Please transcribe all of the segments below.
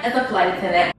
as a flight attendant.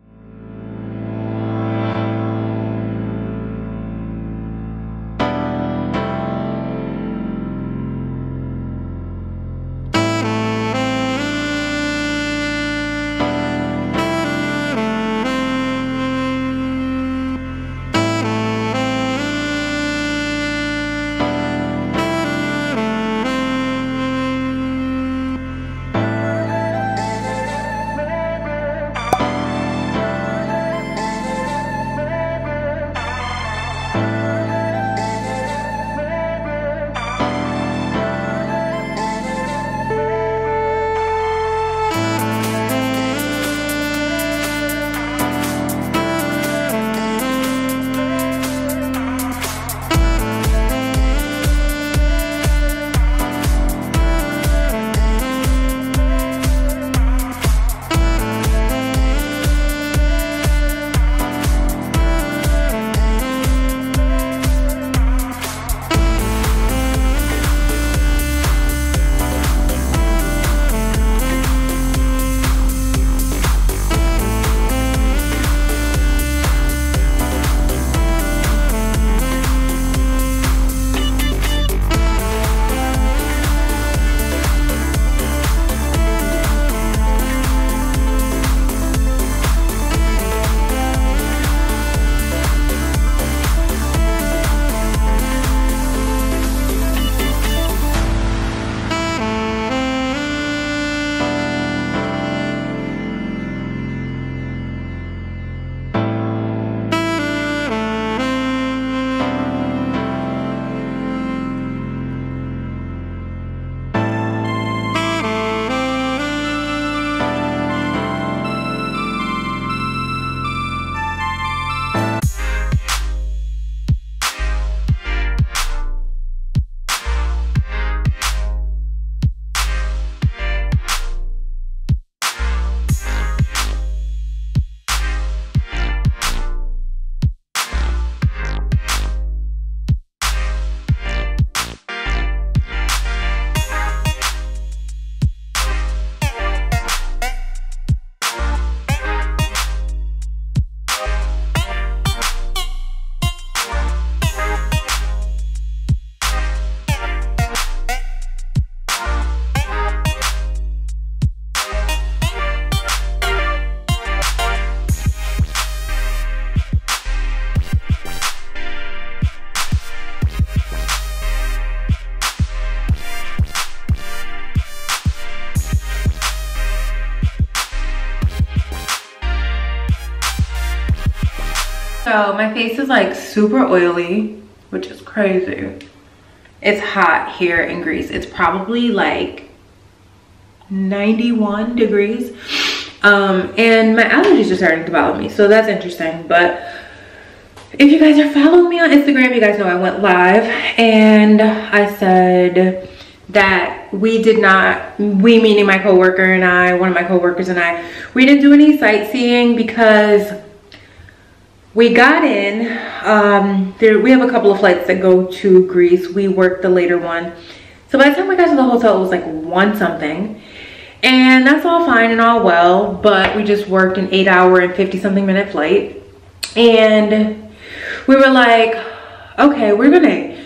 So my face is like super oily, which is crazy. It's hot here in Greece. It's probably like 91 degrees. And my allergies are starting to bother me, so that's interesting. But if you guys are following me on Instagram, you guys know I went live and I said that we meaning my coworker and I, one of my coworkers and I, we didn't do any sightseeing because we got in, we have a couple of flights that go to Greece. We worked the later one. So by the time we got to the hotel, it was like 1 something. And that's all fine and all well, but we just worked an 8-hour and 50-something minute flight. And we were like, okay, we're gonna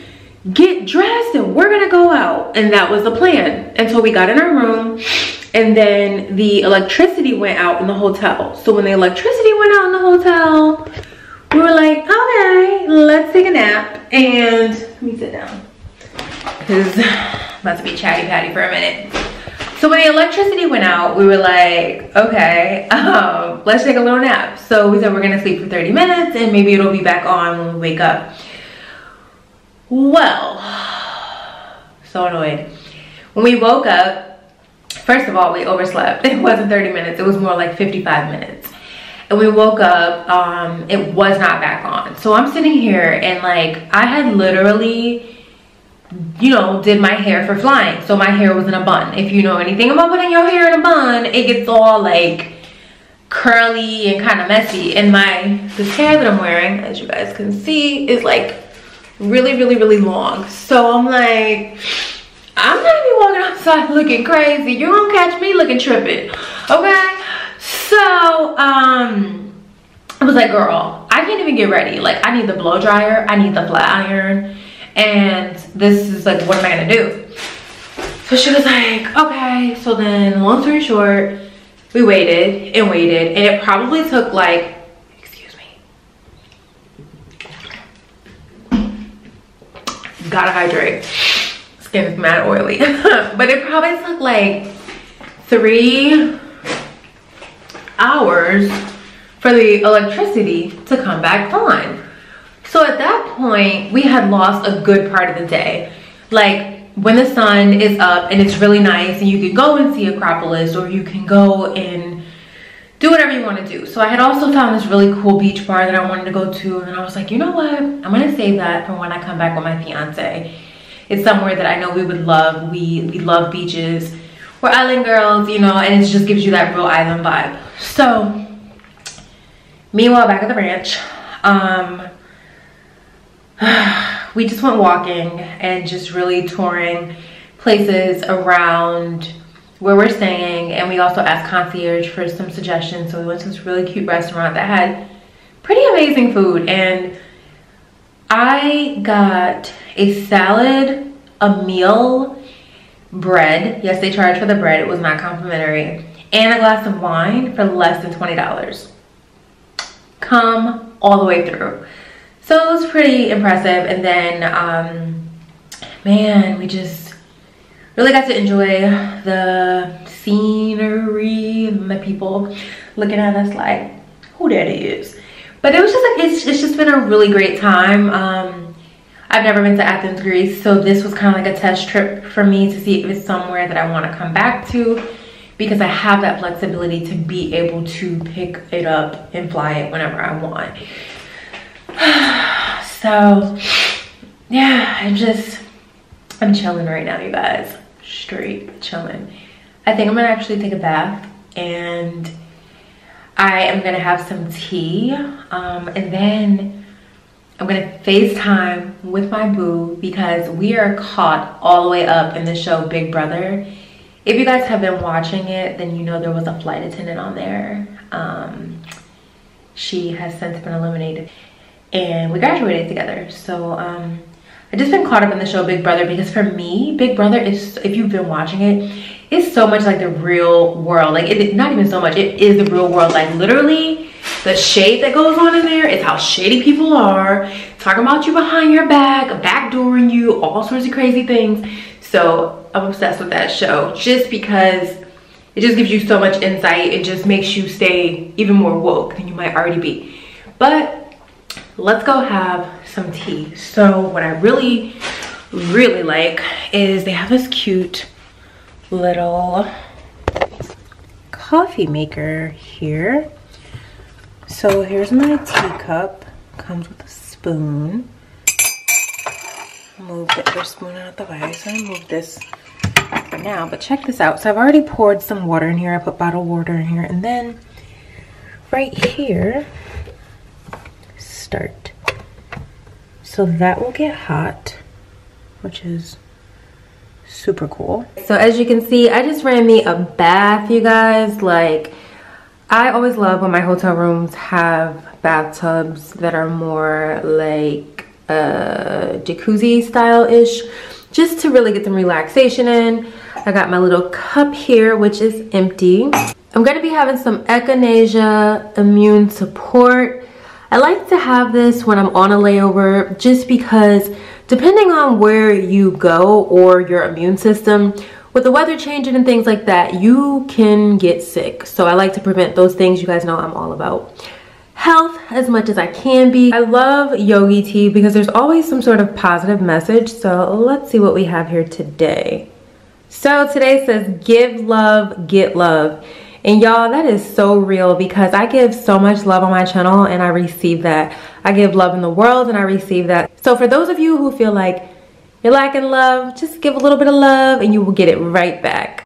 get dressed and we're gonna go out. And that was the plan. And so we got in our room and then the electricity went out in the hotel. So when the electricity went out in the hotel, we were like, okay, let's take a nap. And let me sit down, because I'm about to be chatty patty for a minute. So when the electricity went out, we were like, okay, let's take a little nap. So we said we're gonna sleep for 30 minutes and maybe it'll be back on when we wake up. Well, so annoyed. When we woke up, first of all, we overslept. It wasn't 30 minutes, it was more like 55 minutes. And we woke up, it was not back on. So I'm sitting here and like, I had literally, you know, did my hair for flying. So my hair was in a bun. If you know anything about putting your hair in a bun, it gets all like curly and kind of messy. And this hair that I'm wearing, as you guys can see, is like really long. So I'm like, I'm gonna be walking outside looking crazy. You're gonna catch me looking tripping, okay? So I was like, girl, I can't even get ready. Like, I need the blow dryer, I need the flat iron, and this is like, what am I gonna do? So she was like, okay. So then, long story short, we waited and waited, and it probably took like, excuse me, gotta hydrate. Skin is mad oily. But it probably took like 3 hours for the electricity to come back on. So at that point, we had lost a good part of the day. Like, when the sun is up and it's really nice and you can go and see Acropolis, or you can go and do whatever you want to do. So I had also found this really cool beach bar that I wanted to go to, and I was like, you know what, I'm gonna save that for when I come back with my fiance. It's somewhere that I know we would love. We love beaches. We're island girls, you know, and it just gives you that real island vibe. So meanwhile, back at the ranch, we just went walking and just really touring places around where we're staying, and we also asked concierge for some suggestions. So we went to this really cute restaurant that had pretty amazing food, and I got a salad, a meal, bread. Yes, they charged for the bread, it was not complimentary, and a glass of wine for less than $20. Come all the way through. So it was pretty impressive. And then man, we just really got to enjoy the scenery and the people looking at us like, who that is. But it was just like, it's just been a really great time. I've never been to Athens, Greece, so this was kind of like a test trip for me to see if it's somewhere that I want to come back to, because I have that flexibility to be able to pick it up and fly it whenever I want. So yeah, I'm chilling right now, you guys. Straight chilling. I think I'm gonna actually take a bath, and I am gonna have some tea, and then I'm gonna FaceTime with my boo, because we are caught all the way up in the show Big Brother. If you guys have been watching it, then you know there was a flight attendant on there. She has since been eliminated, and we graduated together. So I've just been caught up in the show Big Brother, because for me, Big Brother is, if you've been watching it, it's so much like the real world. Like, not even so much, it is the real world. Like, literally, the shade that goes on in there is how shady people are, talking about you behind your back, backdooring you, all sorts of crazy things. So I'm obsessed with that show, just because it just gives you so much insight. It just makes you stay even more woke than you might already be. But let's go have some tea. So what I really like is they have this cute little coffee maker here. So here's my teacup, comes with a spoon. Move the other spoon out the way, so I move this for now, but check this out. So I've already poured some water in here. I put bottled water in here, and then right here, start. So that will get hot, which is super cool. So as you can see, I just ran me a bath, you guys. Like, I always love when my hotel rooms have bathtubs that are more like jacuzzi style-ish, just to really get some relaxation in. I got my little cup here, which is empty. I'm gonna be having some echinacea immune support. I like to have this when I'm on a layover, just because depending on where you go or your immune system, with the weather changing and things like that, you can get sick. So I like to prevent those things. You guys know I'm all about health as much as I can be. I love yogi tea because there's always some sort of positive message. So let's see what we have here today. So today says, give love, get love. And y'all, that is so real, because I give so much love on my channel and I receive that. I give love in the world and I receive that. So for those of you who feel like you're lacking love, just give a little bit of love and you will get it right back.